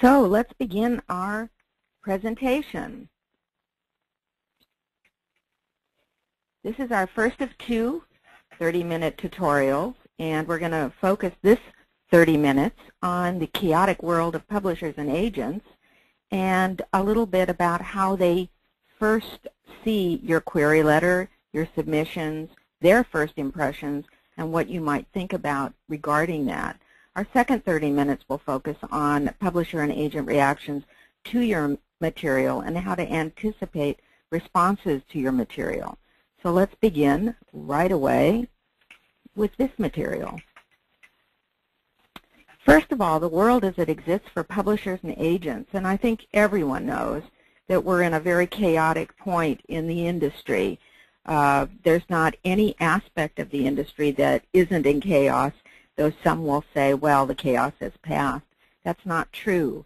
So let's begin our presentation. This is our first of two 30-minute tutorials, and we're going to focus this 30 minutes on the chaotic world of publishers and agents and a little bit about how they first see your query letter, your submissions, their first impressions, and what you might think about regarding that. Our second 30 minutes will focus on publisher and agent reactions to your material and how to anticipate responses to your material. So let's begin right away with this material. First of all, the world as it exists for publishers and agents, and I think everyone knows that we're in a very chaotic point in the industry. There's not any aspect of the industry that isn't in chaos, though some will say, well, the chaos has passed. That's not true.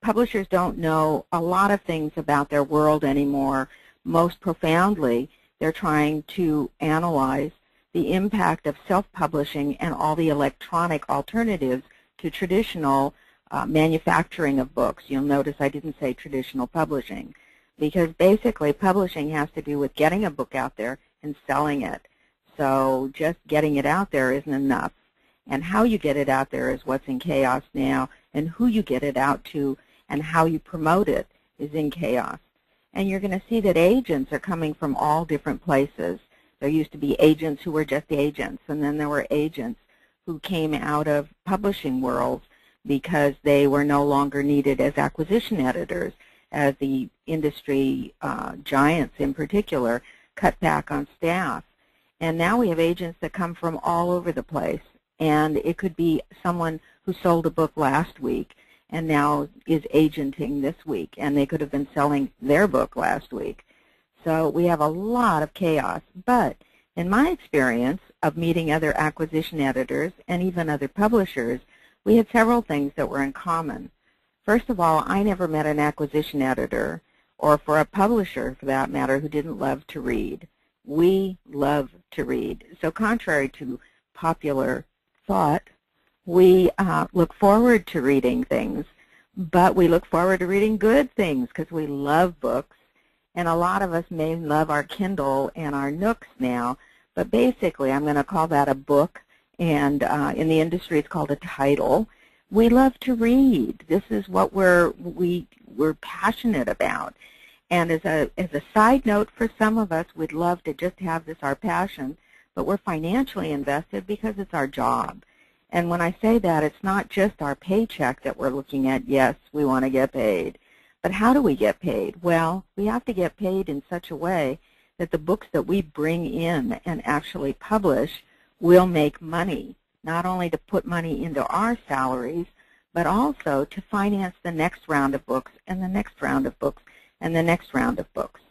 Publishers don't know a lot of things about their world anymore. Most profoundly, they're trying to analyze the impact of self-publishing and all the electronic alternatives to traditional manufacturing of books. You'll notice I didn't say traditional publishing, because basically publishing has to do with getting a book out there and selling it. So just getting it out there isn't enough. And how you get it out there is what's in chaos now, and who you get it out to and how you promote it is in chaos. And you're going to see that agents are coming from all different places. There used to be agents who were just agents, and then there were agents who came out of publishing worlds because they were no longer needed as acquisition editors, as the industry giants in particular cut back on staff. And now we have agents that come from all over the place. And it could be someone who sold a book last week and now is agenting this week, and they could have been selling their book last week. So we have a lot of chaos. But in my experience of meeting other acquisition editors and even other publishers, we had several things that were in common. First of all, I never met an acquisition editor, or for a publisher for that matter, who didn't love to read. We love to read. So contrary to popular thought, we look forward to reading things, but we look forward to reading good things because we love books. And a lot of us may love our Kindle and our Nooks now, but basically I'm going to call that a book, and in the industry it's called a title. We love to read. This is what we're passionate about. And as a side note, for some of us, we'd love to just have this our passion, but we're financially invested because it's our job. And when I say that, it's not just our paycheck that we're looking at. Yes, we want to get paid. But how do we get paid? Well, we have to get paid in such a way that the books that we bring in and actually publish will make money, not only to put money into our salaries, but also to finance the next round of books and the next round of books and the next round of books.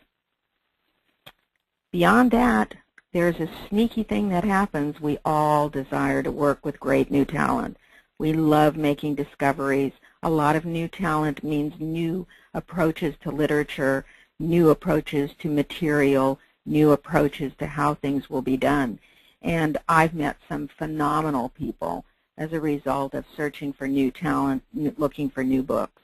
Beyond that, there's a sneaky thing that happens. We all desire to work with great new talent. We love making discoveries. A lot of new talent means new approaches to literature, new approaches to material, new approaches to how things will be done. And I've met some phenomenal people as a result of searching for new talent, looking for new books.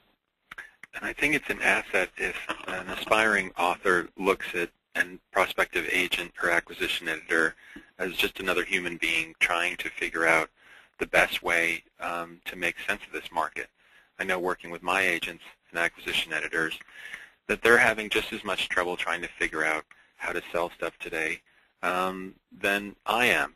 And I think it's an asset if an aspiring author looks at and prospective agent or acquisition editor as just another human being trying to figure out the best way to make sense of this market. I know working with my agents and acquisition editors that they're having just as much trouble trying to figure out how to sell stuff today than I am.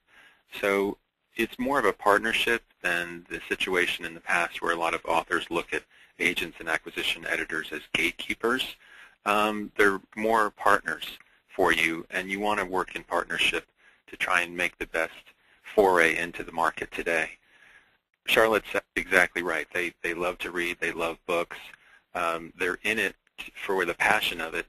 So it's more of a partnership than the situation in the past where a lot of authors look at agents and acquisition editors as gatekeepers. They're more partners for you, and you want to work in partnership to try and make the best foray into the market today. Charlotte said exactly right. They love to read. They love books. They're in it for the passion of it,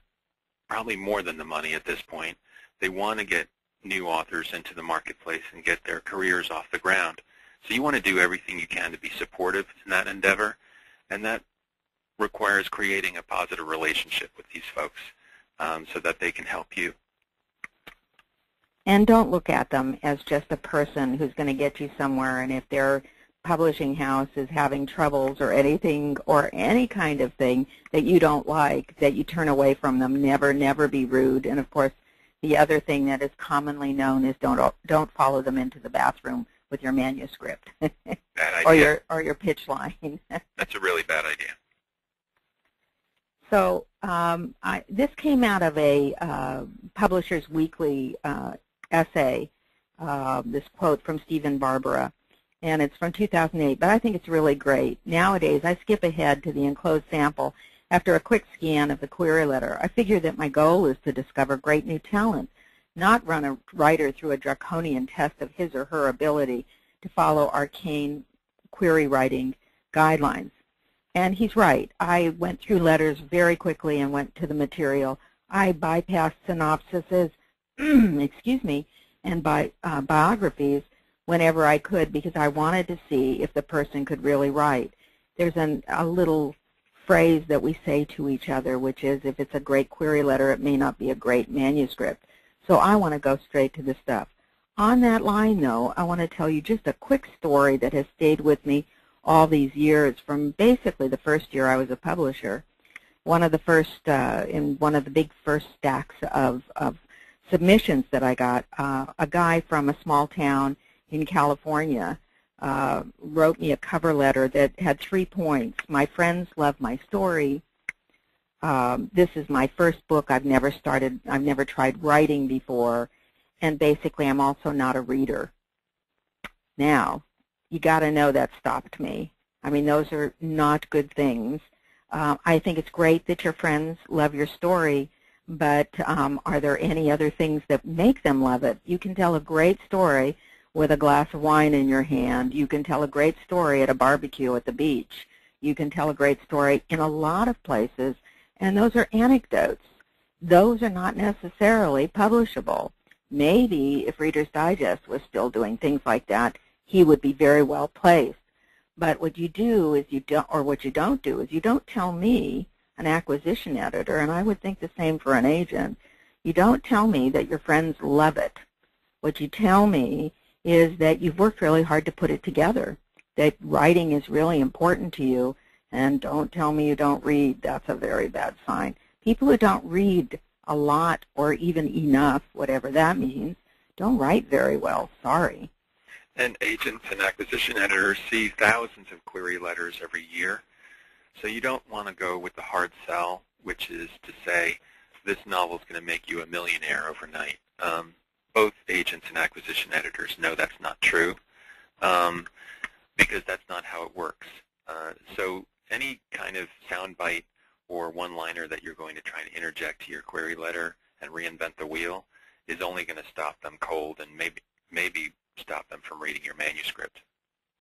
probably more than the money at this point. They want to get new authors into the marketplace and get their careers off the ground. So you want to do everything you can to be supportive in that endeavor, and that requires creating a positive relationship with these folks so that they can help you. And don't look at them as just a person who's going to get you somewhere, and if they're publishing house is having troubles or anything or any kind of thing that you don't like, that you turn away from them. Never be rude. And of course, the other thing that is commonly known is don't follow them into the bathroom with your manuscript or your pitch line. That's a really bad idea. So this came out of a Publishers Weekly essay, this quote from Stephen Barbara, and it's from 2008, but I think it's really great. Nowadays, I skip ahead to the enclosed sample. After a quick scan of the query letter, I figure that my goal is to discover great new talent, not run a writer through a draconian test of his or her ability to follow arcane query writing guidelines. And he's right. I went through letters very quickly and went to the material. I bypassed synopsises, excuse me, and biographies whenever I could because I wanted to see if the person could really write. There's a little phrase that we say to each other, which is, if it's a great query letter, it may not be a great manuscript. So I want to go straight to the stuff. On that line, though, I want to tell you just a quick story that has stayed with me all these years, from basically the first year I was a publisher. One of the first, in one of the big first stacks of submissions that I got, a guy from a small town in California wrote me a cover letter that had 3 points. My friends love my story. This is my first book. I've never tried writing before, and basically I'm also not a reader. Now, you got to know that stopped me. I mean, those are not good things. I think it's great that your friends love your story, but are there any other things that make them love it? You can tell a great story with a glass of wine in your hand. You can tell a great story at a barbecue at the beach. You can tell a great story in a lot of places, and those are anecdotes. Those are not necessarily publishable. Maybe if Reader's Digest was still doing things like that, he would be very well placed. But what you do is what you don't do is you don't tell me, an acquisition editor, and I would think the same for an agent, you don't tell me that your friends love it. What you tell me is that you've worked really hard to put it together, that writing is really important to you, and don't tell me you don't read. That's a very bad sign. People who don't read a lot or even enough, whatever that means, don't write very well. Sorry. And agents and acquisition editors see thousands of query letters every year, so you don't want to go with the hard sell, which is to say this novel is going to make you a millionaire overnight. Both agents and acquisition editors know that's not true because that's not how it works. So any kind of soundbite or one-liner that you're going to try and interject to your query letter and reinvent the wheel is only going to stop them cold and maybe stop them from reading your manuscript.